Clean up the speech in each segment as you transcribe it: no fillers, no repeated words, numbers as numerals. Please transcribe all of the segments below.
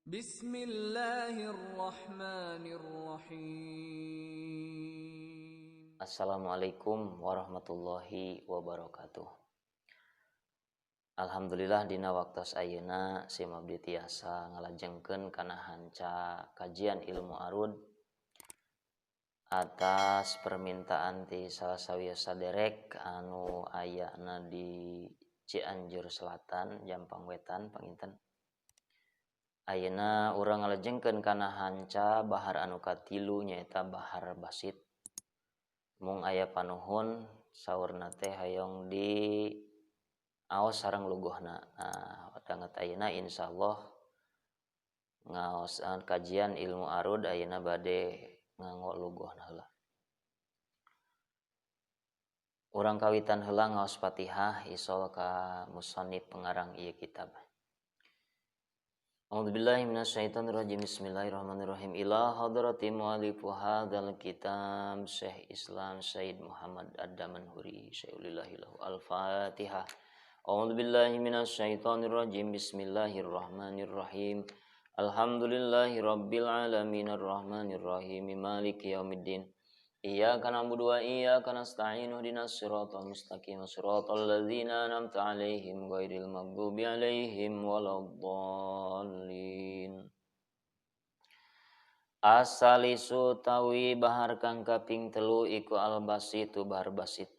Bismillahirrahmanirrahim. Assalamualaikum warahmatullahi wabarakatuh. Alhamdulillah dina waktos ayeuna sim abdi tiasa ngalajengkeun kana hanca kajian ilmu arud atas permintaan ti salah sawiya saderek anu ayana di Cianjur Selatan, Jampang Wetan, panginten. Ayeuna urang ngalajengkeun kana hanca bahar anu katilu nyaeta bahar basit. Mung aya panuhun saurna teh hayong di aos sareng lugohna. Nah, watanget ayeuna insyaallah ngaos kajian ilmu arud ayeuna bade nganggo lugohna heula. Urang kawitan heula ngaos Fatihah isol ka musannif pengarang ieu kitab. A'udzubillahi minasyaitonirrajim. Bismillahirrahmanirrahim. Ila hadrati mu'allifu hadzal kitab Syekh Islam Sayyid Muhammad Ad-Damanhuri Syaikhulillah lahu Al-Fatihah. A'udzubillahi minasyaitonirrajim. Bismillahirrahmanirrahim. Alhamdulillahi rabbil alamin arrahmanirrahim maliki yaumiddin. Iyyaka na'budu wa iyyaka nasta'in ihdinas siratal mustaqim siratal ladzina an'amta 'alaihim ghairil maghdubi 'alaihim waladdallin. Asalisu tawi bahar kang kaping 3 iku al-basitu bahar basit.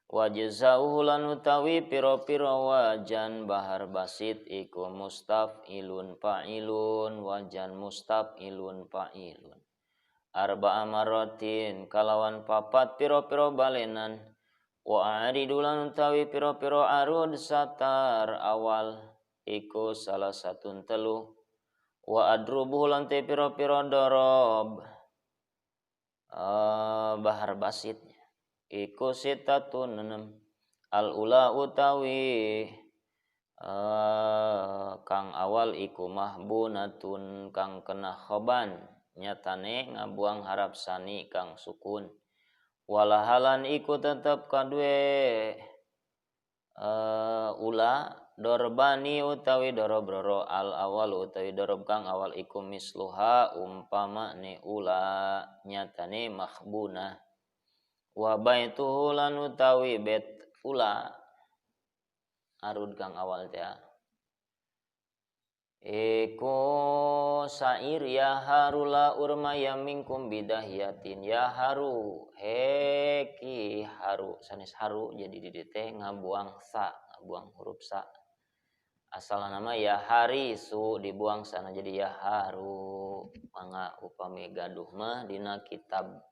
Wajzauhu lan utawi pira-pira wajan bahar basit iku mustaf'ilun fa'ilun wajan mustaf'ilun fa'ilun. Arba'a maratin kalawan papat piro-piro balenan. Wa aridulan utawi piro-piro arud satar awal iku salah satun telu. Wa adrubuh lan te piro-piro dorob bahar basitnya iku sitatun 6. Al ula utawi kang awal iku mahbunatun kang kena khoban nyatane ngabuang harap sani kang sukun. Walahalan iku tetep kadue ula dorbani utawi dorob roro. Al awal utawi dorob kang awal iku misluha umpama ne ula nyatane makhbunah. Wa baituhu lan utawi bet ula arud kang awal teh iku sair ya harula urmaya minkum bidahiyatin ya haru heki haru sanes haru jadi di teh ngabuang sa ngabuang huruf sa asal nama ya harisu dibuang sana jadi ya haru mangga upami gaduh mah dina kitab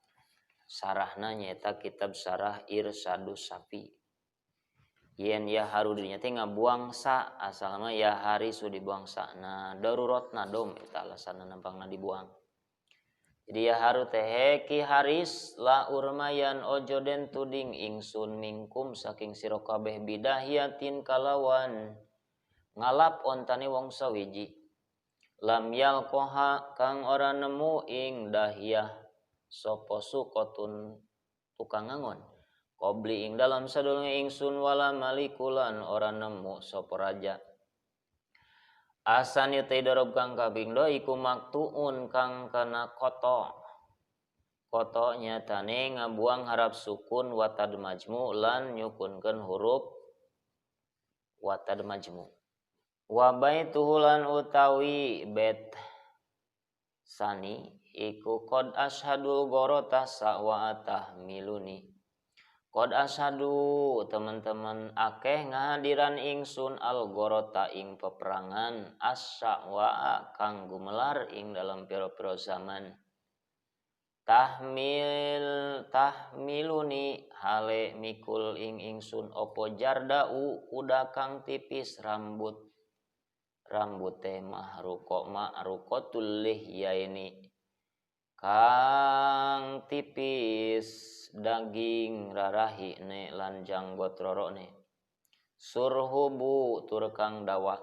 sarahna nyaeta kitab sarah Irsadus Safi. Yen ya haru dirinya teh ngabuang sa asal mah ya hari su dibuang sa. Nah darurat nadom eta alasanna nampangna dibuang. Jadi ya haru teh heki haris la urmayan ojo den tuding ingsun mingkum saking sira kabeh bidahiyatin kalawan ngalap ontane wong sawiji. Lam yalqaha kang ora nemu ing dahiyah sapa sukotun tukang ngangon. Qobli ing dalam sadurunge ingsun wala malikulan ora nemu sapa raja. Asani te dorob kang kaping 2 iku maktuun kang kana koto. Koto nyatane ngabuang harap sukun watad majmu lan nyukunkeun huruf watad majmu. Wa baituhu lan utawi bet sani iku qad asyhadul gorota sa'wa tahmiluni. Qad asyhadu teman-teman akeh ngahadiran ingsun al gorota ing peperangan asyawa kang gumelar ing dalam pira-pira zaman. Tahmiluni hale mikul ing ingsun opo jardau kuda kang tipis rambut teh ma'ruqatul lihyaini kang tipis daging rarahi ne lan janggot roro ne surhubu tur kang dawa.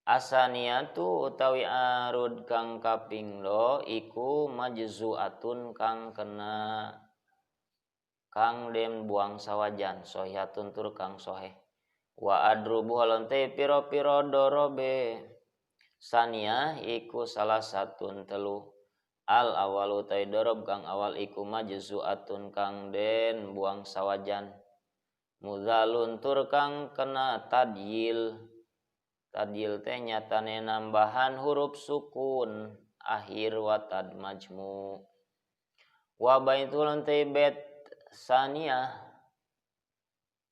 Asaniatu utawi arud kang kaping 2 iku majzuatun kang kena kang den buang sawajan sohiatun tur kang sohe. Wa adrubu halante piro-piro dorobe Saniyah iku salah satun telu. Al awalu tay dorob kang awal iku majzu'atun kang den buang sawajan. Mudalun tur kang kena tadyil. Tadyil teh nyatane nambahan huruf sukun akhir watad majmu. Wa baitul tay bet saniyah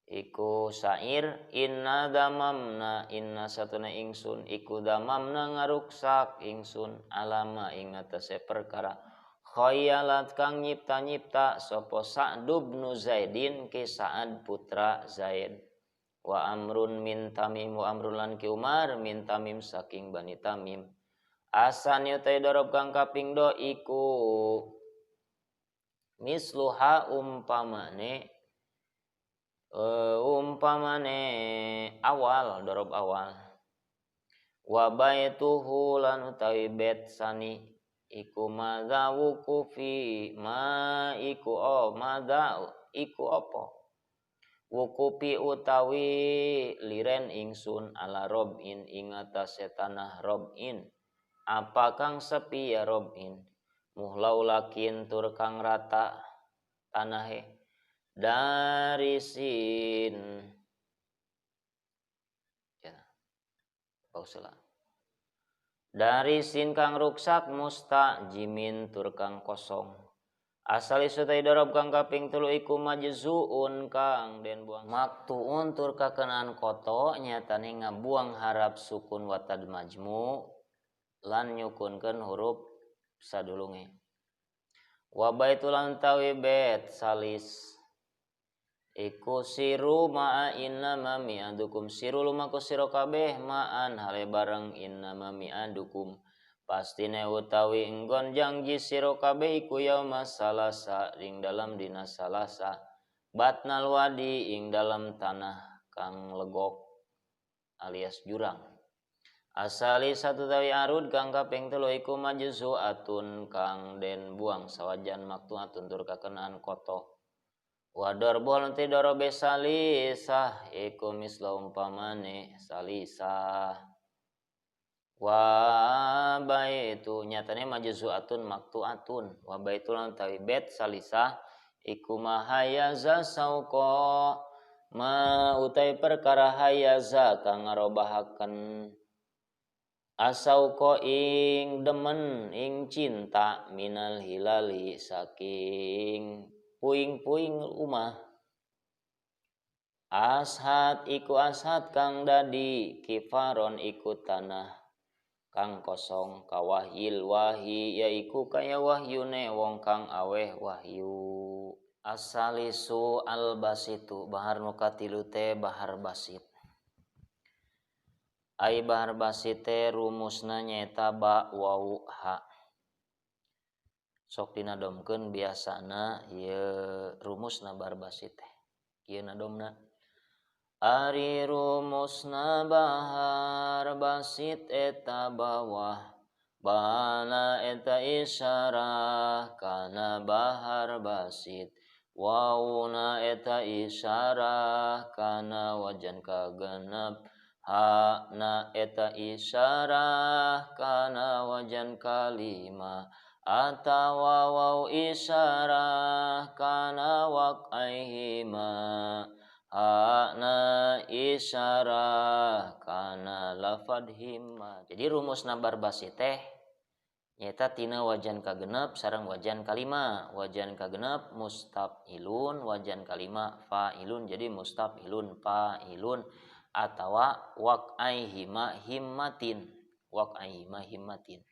iku syair inna damamna inna satuna ingsun iku damamna ngaruksak ingsun alama ing atase perkara khayalat kang nyipta-nyipta sapa Sa'd bin Zaidin ki Sa'ad putra Zaid wa amrun min Tamim wa amrun lan ki Umar min Tamim saking Bani Tamim asan yutai dorob kang kaping do iku misluha umpamane awal dorob awal wa baituhu lan utawi bet sani iku madza wukufi ma iku madza iku apa wukupi utawi liren ingsun ala robin ing atase tanah robin apa kang sepi ya robin muhlaulakin tur kang rata tanahe dari sin ya pausela dari sin kang ruksak mustajimin tur kang kosong asal isutai dorob kang kaping telu iku majzuun kang den buang maktuun tur kakenaan koto nyatane ngabuang harap sukun watad majmu lan nyukunkeun huruf sadulunge wa baitulan tawi bet salis iku siru ma'a innama mi'adukum siru lumaku sira kabeh ma'an hale bareng innama mi'adukum pastine utawi enggon janji sira kabeh iku yauma salasa ing dalam dina salasa batnal wadi ing dalam tanah kang legok alias jurang asali satu tawi arud kang kaping telu iku majzu'atun kang den buang sawajan maktu'atun tur kakenaan koto Wador bol nanti dorobe salisah iku misla umpamane salisah wa baitu nyatane majzu'atun maktu'atun wa baitu lan tawi bet salisah iku mahayaza sauqa ma utai perkara hayaza kang ngarobahaken asauqa ing demen ing cinta minal hilali saking puing-puing umah ashad iku ashad kang dadi kifaron iku tanah kang kosong kawahyil wahyi yaiku kaya wahyune wong kang aweh wahyu asalisu albasitu bahar nukatilu te bahar basit ai bahar basite rumusna nyaeta ba wawu ha sok dinadomkeun biasana ieu rumusna bahar basit teh kieu nadomna ari rumusna bahar basit eta bawah bana eta isyarah kana bahar basit wauna eta isyarah kana wajan kagenep ha na eta isyarah kana wajan kalima atawa waw isyarah kana waqaihima na isyarah kana lafad himma jadi rumus nabar basit teh nyata tina wajan kagenep sareng wajan kalima wajan kagenep mustafilun wajan kalima fa'ilun jadi mustafilun fa'ilun atawa waqaihima himmatin waqaihima himmatin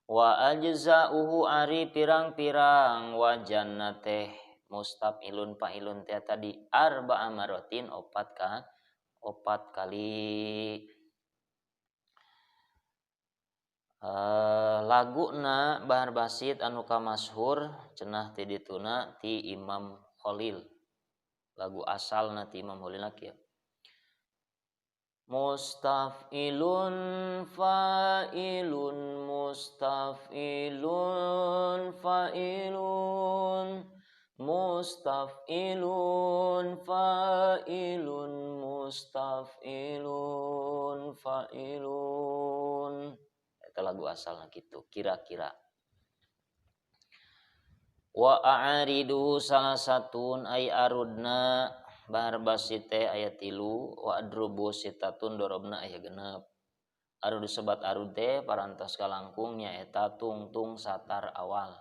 wa ajza'uhu ari pirang-pirang wajanna teh mustafilun fa'ilun teh tadi arba'a maratin opat kali laguna bahar basit anu kamasyhur cenah ti dituna ti Imam Khalil lagu asalna ti Imam Khalil kieu mustafilun fa'ilun mustafilun fa'ilun mustafilun fa'ilun mustafilun fa'ilun lagu asalna kitu kira-kira. Wa a'ridu salah satun ay arudna bahar basite ayat 3 wa adrubu sitatun dorobna aya 6. Arud sebat arud teh parantos kalangkung nyaeta tungtung satar awal.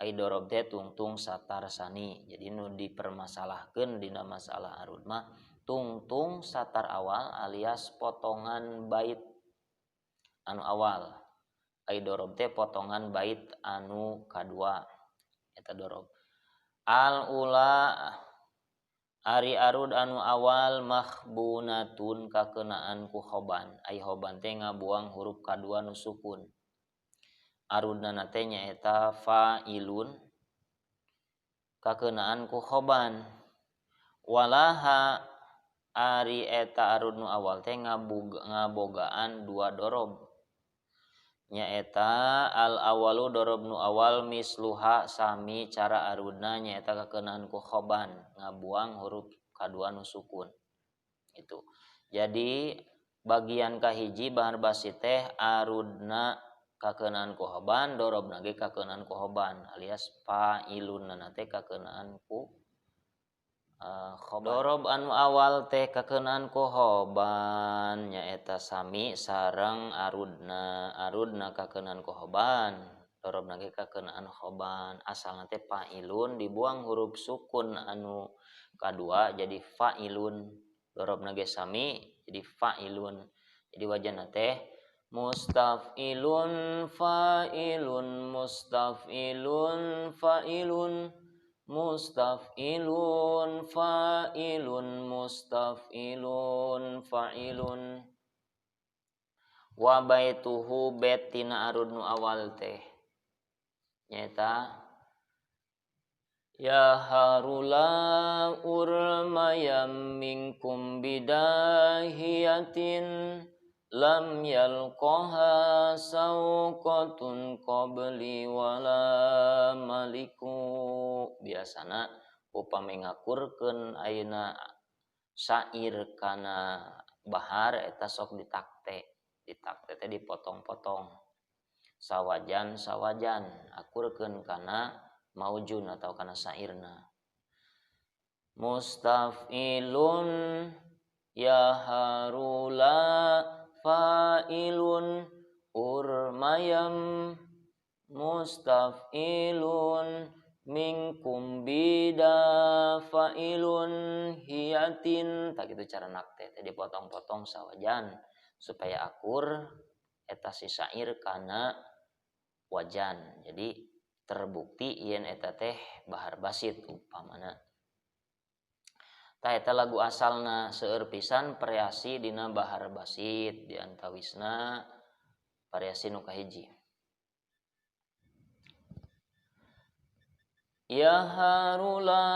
Ai dorob teh tungtung satar sani. Jadi nu dipermasalahkeun dina masalah arud mah tungtung satar awal alias potongan bait anu awal. Ai dorob teh potongan bait anu kadua eta dorob. Al ula ari arud anu awal mahbunatun kakenaan ku khoban. Ai khoban teh ngabuang huruf kadua nu sukun. Arudna teh nyaeta fa'ilun kakenaan ku khoban. Walaha ari eta arud nu awal teh ngabogaan 2 dorob. Nyaeta al awalu dorob nu awal misluha sami cara arudna nyaeta kakenaan ku khoban ngabuang huruf kadua nu sukun. Itu. Jadi bagian kahiji bahar basi teh arudna kakenaan ku khoban dorobna ge kakenaan ku khoban alias fa'ilunna teh kakenaan ku khoban. Dorob anu awal teh kakenaan ku khoban nyaeta sami sareng arudna kakenaan ku khoban dorobna ge kakenaan khoban asalna teh fa'ilun dibuang huruf sukun anu kadua jadi fa'ilun dorobna ge sami jadi fa'ilun. Jadi wajana teh mustaf'ilun fa'ilun mustaf'ilun fa'ilun mustaf'ilun fa'ilun mustaf'ilun fa'ilun. Wa baituhu bait tina arud nu awal teh nyaeta ya harula urmayam minkum bidahiyatin lam yalqaha sauqatun qabli wala maliku. Biasana upami ngakurkeun ayeuna syair kana bahar eta sok ditakte teh dipotong-potong sawajan akurkeun kana maujun atau kana syairna. Mustaf'ilun ya harula fa'ilun urmayam mustaf'ilun minkum bida fa'ilun hiyatin. Tak gitu cara nakte teh dipotong-potong sawajan supaya akur eta si syair kana wajan. Jadi terbukti yen eta teh bahar basit upamana. Tah eta lagu asalna seueur pisan variasi dina bahar basit di antawisna variasi nu kahiji. Ya harula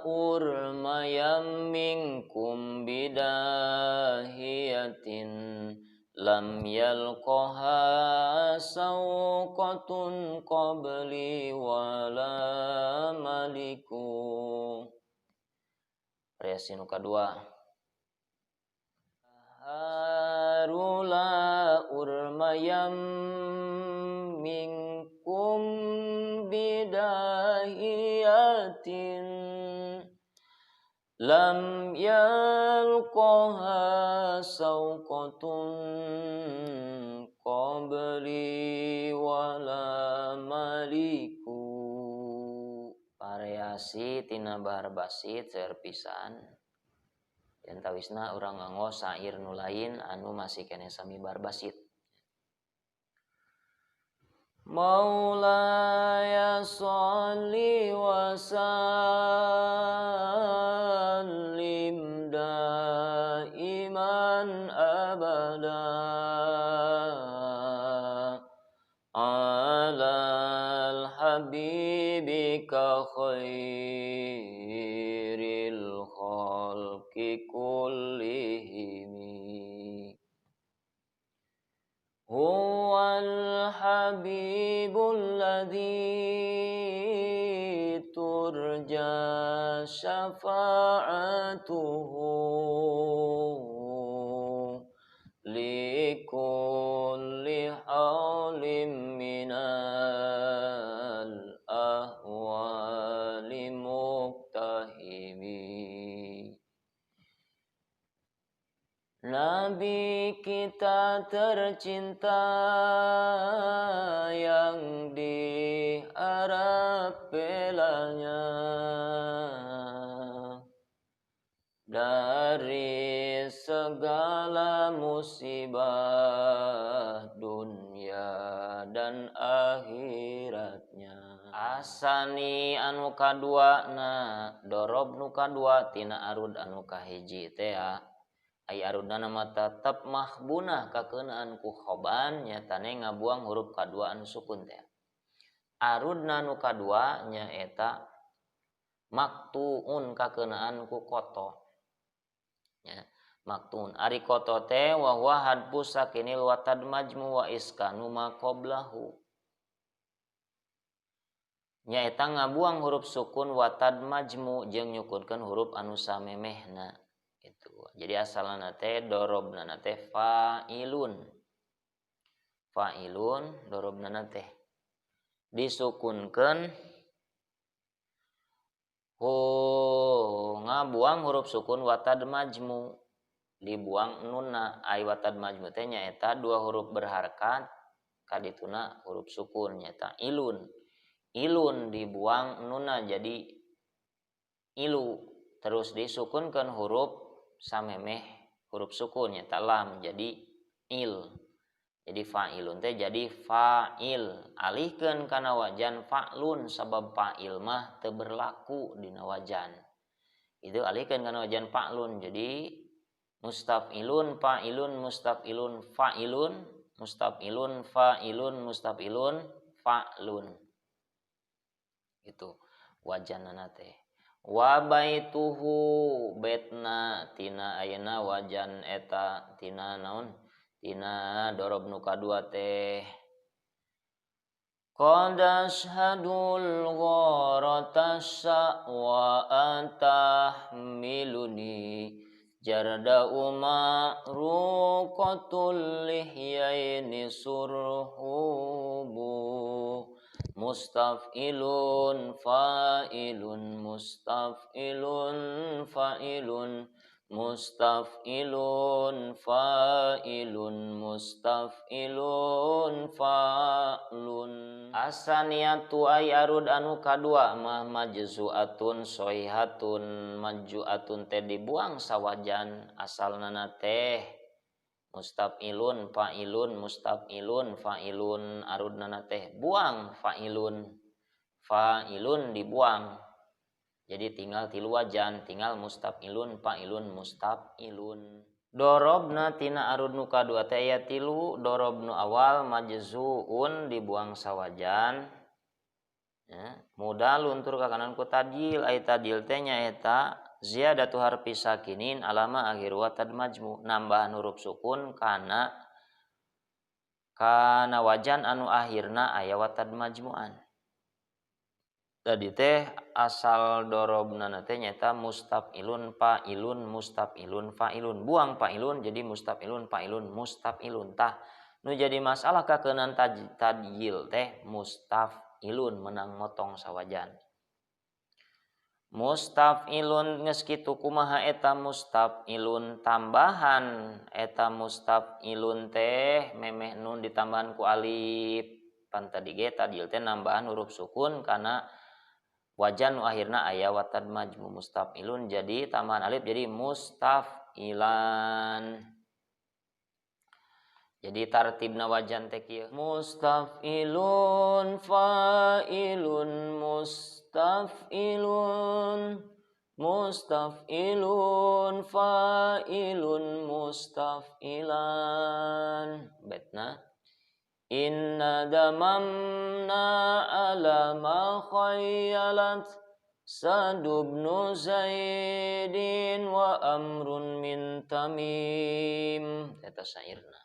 urmayam minkum bidahiyatin lam yalqaha sauqatun qabli wala maliku. Variasi nu kadua. Harula urmayam minkum bidahiyatin lam yalqaha sauqatun qabli wala maliku. Variasi tina bahar basit seueur pisan. Yen tawisna urang nganggo syair nu lain anu masih kene sami bahar basit. Maulaya sholli wa sallim daiman abada alal habibika khairil khalqi kullihim. Huwal habibul ladzi turja syafa'atuhu likulli kulli haulim minal ahwali muktahimi. Nabi kita tercinta yang diharap belanya dari segala musibah dunia dan akhiratnya. Asani anu kaduana dorob nu kadua tina arud anu kahiji teh ay arudna nama tetep mahbunah kakeunaan ku khoban nyatane ngabuang huruf kadua anu sukun teh. Arudna nu kadua nyaeta maktuun kakeunaan ku koto. Ya, maktuun ari koto teh wa huwa hadfu sakinil watad majmu wa iskanu ma qablahu. Nyaeta ngabuang huruf sukun watad majmu jeung nyukunkeun huruf anu samemehna. Itu. Jadi asalna teh dorobna teh fa'ilun. Fa'ilun dorobna teh disukunkeun ngabuang huruf sukun watad majmu dibuang nunna ai watad majmu teh nyaeta dua huruf berharakat kadituna huruf sukun nyaeta ilun. Ilun dibuang nunna jadi ilu terus disukunkeun huruf samemeh huruf sukun nyata lam jadi il. Jadi fa'ilun teh jadi fa'il. Alihkeun kana wajan fa'lun sabab fa'il mah teu berlaku dina wajan. Itu alihkeun kana wajan fa'lun jadi mustaf'ilun fa'ilun mustaf'ilun fa'ilun mustaf'ilun fa'ilun mustaf'ilun fa'lun. Itu wajanna teh. Wa baituhu betna tina ayeuna wajan eta tina naon tina dorob nu kadua teh qad ashhadul gharatasa wa antahmiluni jarda umruqatul lihyaini surhubu mustaf'ilun fa'ilun mustaf'ilun fa'ilun mustaf'ilun fa'ilun mustaf'ilun fa'lun. Asaniyatu ay arud anu kadua mah majzu'atun soihatun majzu'atun teh dibuang sawajan asalna teh mustaf'ilun fa'ilun mustaf'ilun fa'ilun arudna teh buang fa'ilun fa'ilun dibuang jadi tinggal tilu wajan tinggal mustaf'ilun fa'ilun mustaf'ilun. Dorobna tina arud nu kadua teh aya tilu dorob nu awal majzu'un dibuang sawajan ya mudah luntur ka kanan ku tadil ai tadil teh nyaeta ziyadatu harfi sakinin alama akhir watad majmu nambahan huruf sukun kana wajan anu akhirna aya watad majmuan. Tadi teh asal dorobna teh nyaeta mustaf'ilun fa'ilun mustaf'ilun fa'ilun buang fa'ilun jadi mustaf'ilun fa'ilun mustaf'ilun tah nu jadi masalah kakeunaan tadil teh mustaf'ilun menang motong sawajan. Mustaf'ilun geus kitu kumaha eta mustaf'ilun tambahan eta mustaf'ilun teh memeh nun ditambahan ku alif pan tadi ge tadil teh nambahan huruf sukun kana wajan nu akhirna aya watad majmu mustaf'ilun jadi tambahan alif jadi mustaf'ilan. Jadi tartibna wajan teh kieu mustaf'ilun fa'ilun mustaf'ilun mustaf'ilun fa'ilun mustaf'ilan betna inna damamna ala ma khayyalat sadubnu zaidin wa amrun min tamim eta syairna.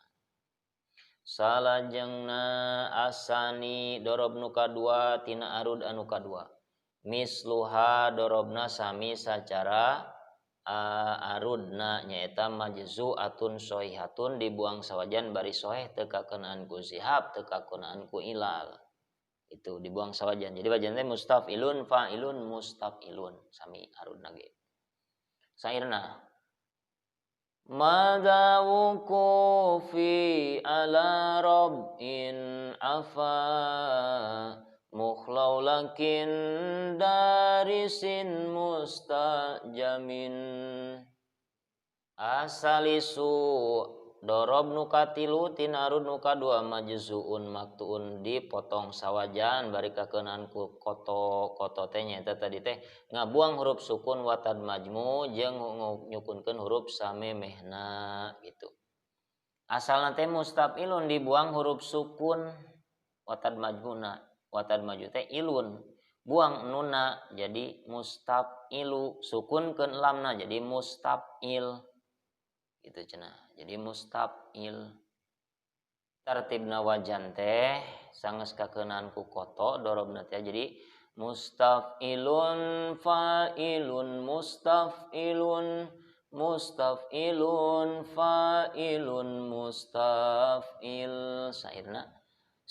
Salajengna asani dorob nu kadua tina arud anu kadua misluha dorobna sami sacara arudna nyaeta majzu'atun sohihatun dibuang sawajan bari soeh teu kakeunaan ku zihab teu kakeunaan ku ilal. Itu dibuang sawajan. Jadi wajan teh mustafilun fa'ilun mustafilun sami arudna ge. Sairna madza wuqufi ala rabbin afa mukhlaulakin darisin mustajamin asalisu dorob nuka tilu tinarud nuka dua majzuun maktuun dipotong sawajan bari kakeunaan ku koto teh nyaeta tadi teh ngabuang huruf sukun watad majmu jeung nyukunkeun huruf samemehna gitu. Asalna teh mustafilun dibuang huruf sukun watad majmuna. Watad maju teh ilun buang nunna jadi mustafilu sukunkeun lamna jadi mustafil gitu cenah jadi mustafil. Tartibna wajan teh sanges kakeunaan ku koto dorobna teh jadi mustafilun fa'ilun mustafilun mustafilun fa'ilun mustafil. Sairna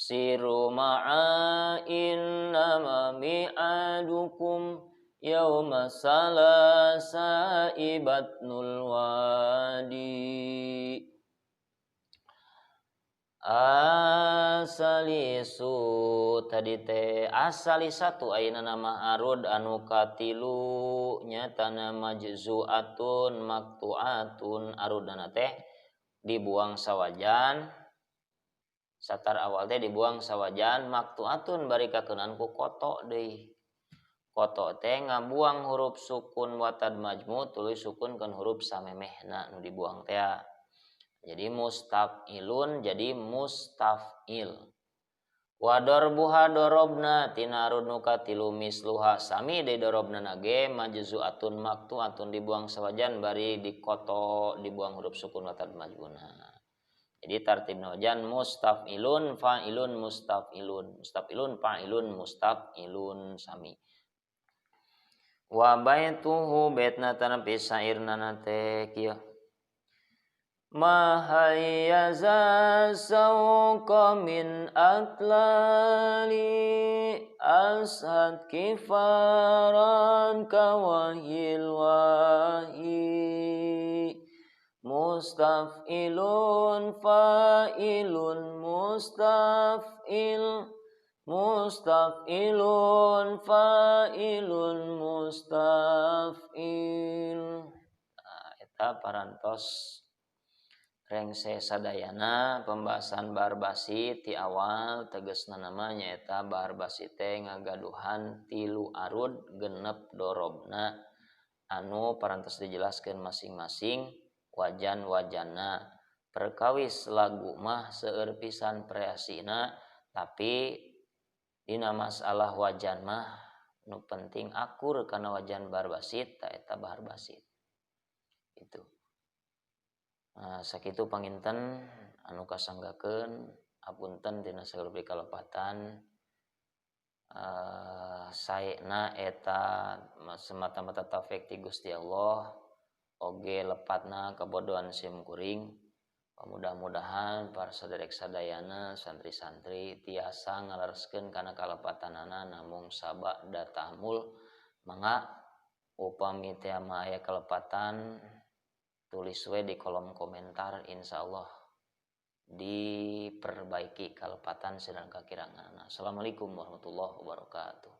siru ma'a innama mi'adukum yauma salasa ibatnul wadi asalisu tadi teh asali satu ayeuna nama arud anu katilu nyatana majzu'atun maqtu'atun arudna teh dibuang sawajan satar awal teh dibuang sawajan maktuatun bari kakeunaan ku koto deui. Koto teh ngabuang huruf sukun watad majmu tuluy sukunkeun huruf samemehna nu dibuang teh. Jadi mustafilun jadi mustafil. Wa darbuha darobna tinarud nu katilu misluha sami deui darobna nage majzuatun maktuatun dibuang sawajan bari di koto dibuang huruf sukun watad majmuna. Jadi tartibna wajan mustafilun fa'ilun mustafilun mustafilun fa'ilun mustafilun sami. Wa baituhu baitna tanapi sairna teh kieu. Ma hayyaza sawqa min atlali ashad kifaran kawahil wahi mustafilun fa'ilun mustafil mustafilun fa'ilun mustafil. Eta parantos rengse sadayana pembahasan bahar basi ti awal tegasna nama nyaeta bahar basi teh ngagaduhan tilu arud genep dorobna anu parantos dijelaskeun masing-masing wajan-wajanna. Perkawis lagu mah seueur pisan preasina tapi dina masalah wajan mah nu penting akur kana wajan bahar basit ta eta bahar basit itu. Sakitu panginten anu kasanggakeun apunten tina saeueur kalepatan saena eta semata-mata taufik ti Gusti Allah oge lepatna kabodohan sim kuring. Mudah-mudahan para saderek sadayana santri-santri tiasa ngalereskeun kana kalepatanana namung sabak da tahmul mangga upami teh mah aya kalepatan tulis we di kolom komentar insyaallah diperbaiki kalepatan sedang kakirangan. Assalamualaikum warahmatullahi wabarakatuh.